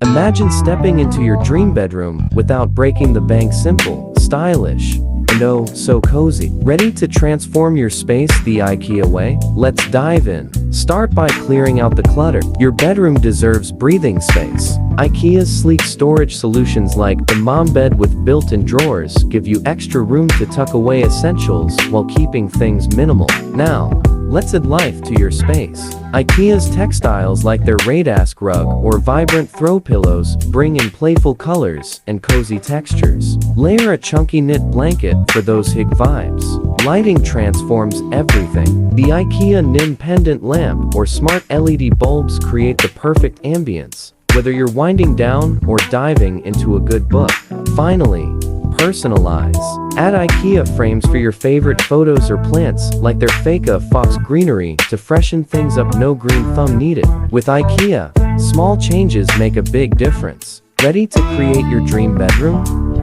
Imagine stepping into your dream bedroom without breaking the bank. Simple, stylish, and oh, so cozy. Ready to transform your space the IKEA way? Let's dive in. Start by clearing out the clutter. Your bedroom deserves breathing space. IKEA's sleek storage solutions like the MALM bed with built-in drawers give you extra room to tuck away essentials while keeping things minimal. Now, let's add life to your space. IKEA's textiles like their Radask rug or vibrant throw pillows bring in playful colors and cozy textures. Layer a chunky knit blanket for those hig vibes. Lighting transforms everything. The IKEA NIM pendant lamp or smart LED bulbs create the perfect ambience, whether you're winding down or diving into a good book. Finally, personalize. Add IKEA frames for your favorite photos or plants, like their Faka Fox greenery, to freshen things up. No green thumb needed. With IKEA, small changes make a big difference. Ready to create your dream bedroom?